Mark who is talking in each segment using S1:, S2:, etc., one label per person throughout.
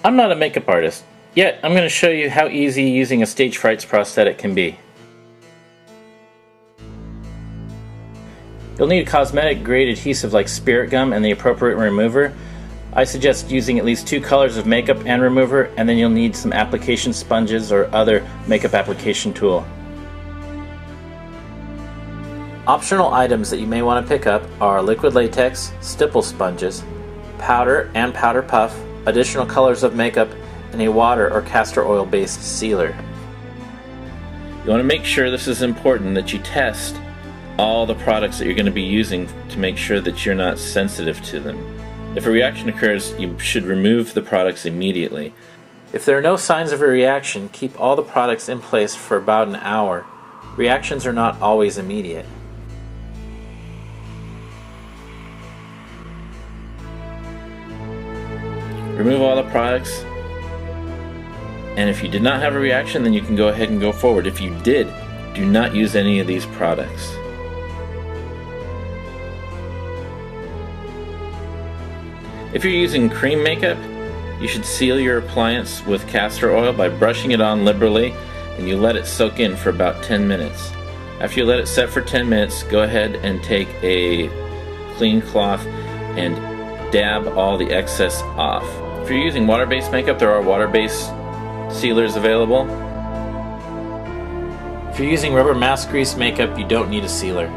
S1: I'm not a makeup artist, yet I'm going to show you how easy using a stage frights prosthetic can be. You'll need a cosmetic grade adhesive like spirit gum and the appropriate remover. I suggest using at least 2 colors of makeup and remover, and then you'll need some application sponges or other makeup application tool. Optional items that you may want to pick up are liquid latex, stipple sponges, powder and powder puff, additional colors of makeup, and a water or castor oil based sealer. You want to make sure, this is important, that you test all the products that you're going to be using to make sure that you're not sensitive to them. If a reaction occurs, you should remove the products immediately. If there are no signs of a reaction, keep all the products in place for about an hour. Reactions are not always immediate. Remove all the products, and if you did not have a reaction, then you can go ahead and go forward. If you did, do not use any of these products. If you're using cream makeup, you should seal your appliance with castor oil by brushing it on liberally, and you let it soak in for about 10 minutes. After you let it set for 10 minutes, go ahead and take a clean cloth and dab all the excess off. If you're using water-based makeup, there are water-based sealers available. If you're using rubber mask grease makeup, you don't need a sealer.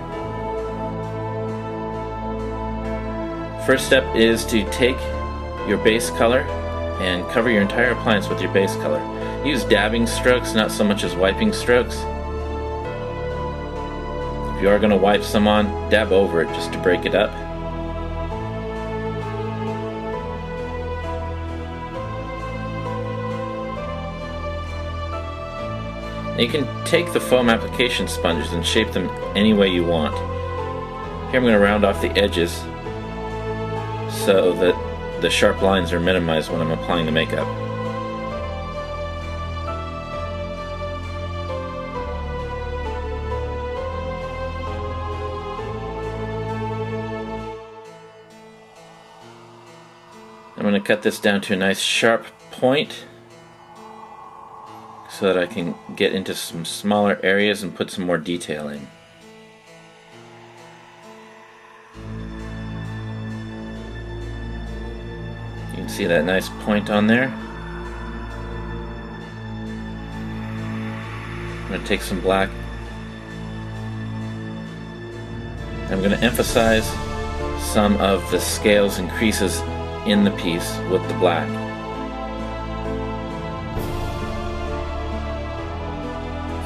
S1: First step is to take your base color and cover your entire appliance with your base color. Use dabbing strokes, not so much as wiping strokes. If you are going to wipe some on, dab over it just to break it up. Now you can take the foam application sponges and shape them any way you want. Here I'm going to round off the edges so that the sharp lines are minimized when I'm applying the makeup. I'm going to cut this down to a nice sharp point so that I can get into some smaller areas and put some more detail in. You can see that nice point on there. I'm going to take some black. I'm going to emphasize some of the scales and creases in the piece with the black.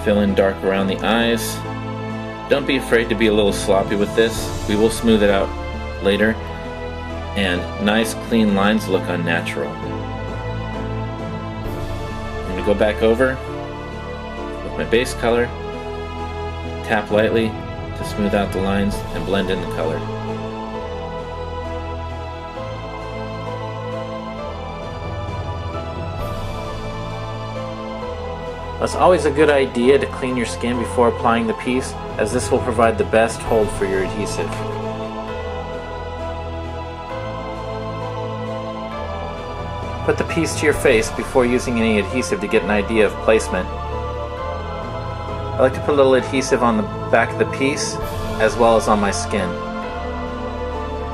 S1: Fill in dark around the eyes. Don't be afraid to be a little sloppy with this. We will smooth it out later. And nice clean lines look unnatural. I'm going to go back over with my base color, tap lightly to smooth out the lines and blend in the color. It's always a good idea to clean your skin before applying the piece, as this will provide the best hold for your adhesive. Put the piece to your face before using any adhesive to get an idea of placement. I like to put a little adhesive on the back of the piece as well as on my skin.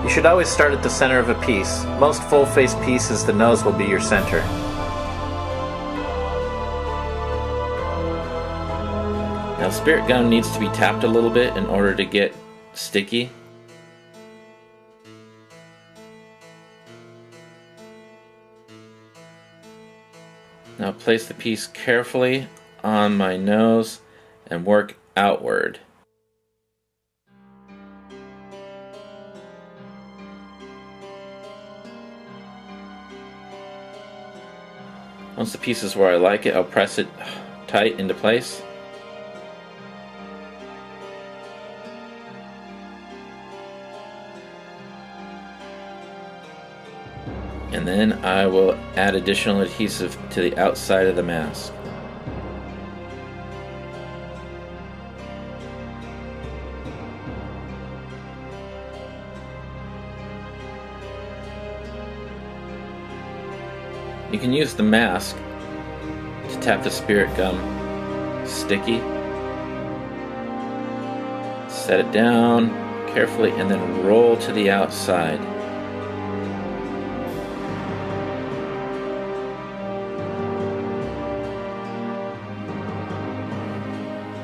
S1: You should always start at the center of a piece. Most full-face pieces, the nose will be your center. Now, spirit gum needs to be tapped a little bit in order to get sticky. Now place the piece carefully on my nose and work outward. Once the piece is where I like it, I'll press it tight into place. And then I will add additional adhesive to the outside of the mask. You can use the mask to tap the spirit gum sticky. Set it down carefully and then roll to the outside.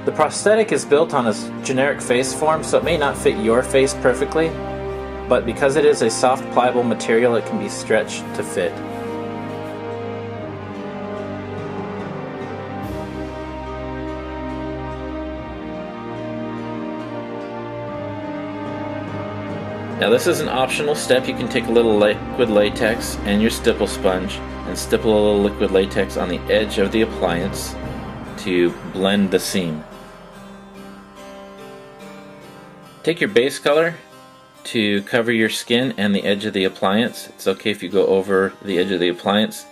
S1: The prosthetic is built on a generic face form, so it may not fit your face perfectly, but because it is a soft, pliable material, it can be stretched to fit. Now this is an optional step. You can take a little liquid latex and your stipple sponge and stipple a little liquid latex on the edge of the appliance to blend the seam. Take your base color to cover your skin and the edge of the appliance. It's okay if you go over the edge of the appliance.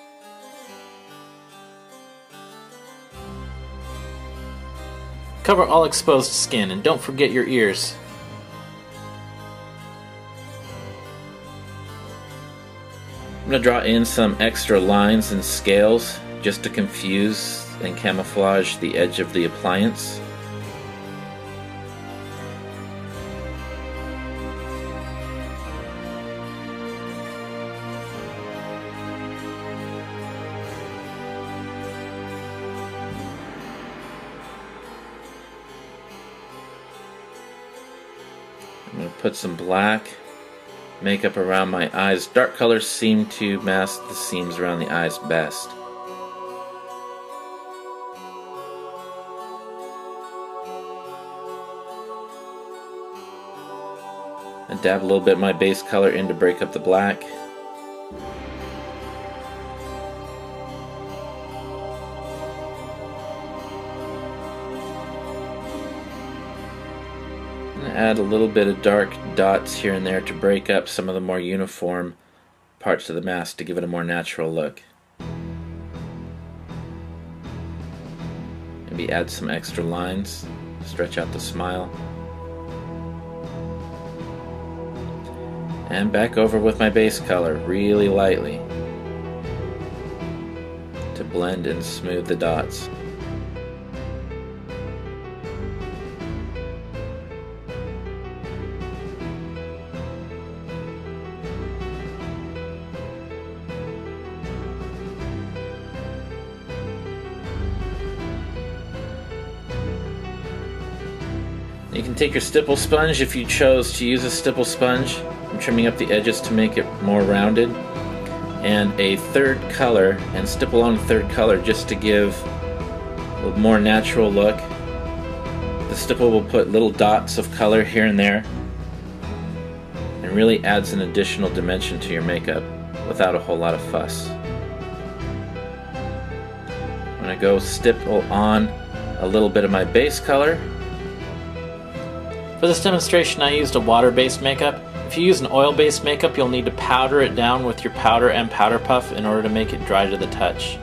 S1: Cover all exposed skin and don't forget your ears. I'm going to draw in some extra lines and scales just to confuse and camouflage the edge of the appliance. I'm going to put some black makeup around my eyes. Dark colors seem to mask the seams around the eyes best. I dab a little bit of my base color in to break up the black. Add a little bit of dark dots here and there to break up some of the more uniform parts of the mask to give it a more natural look. Maybe add some extra lines, stretch out the smile. And back over with my base color really lightly to blend and smooth the dots. You can take your stipple sponge if you chose to use a stipple sponge. I'm trimming up the edges to make it more rounded. And a third color, and stipple on a third color just to give a more natural look. The stipple will put little dots of color here and there and really adds an additional dimension to your makeup without a whole lot of fuss. I'm going to go stipple on a little bit of my base color. For this demonstration I used a water-based makeup. If you use an oil-based makeup, you'll need to powder it down with your powder and powder puff in order to make it dry to the touch.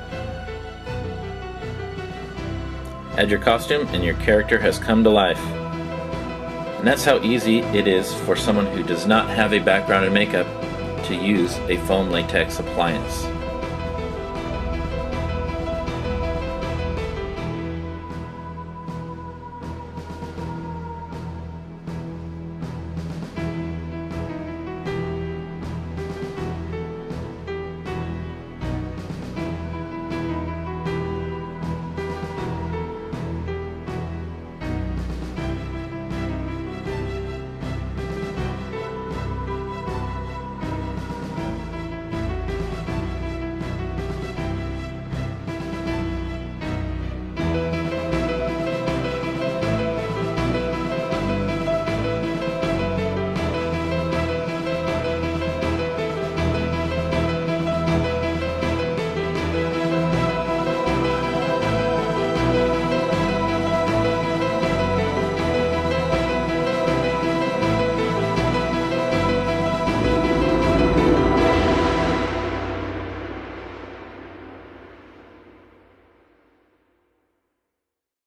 S1: Add your costume and your character has come to life. And that's how easy it is for someone who does not have a background in makeup to use a foam latex appliance.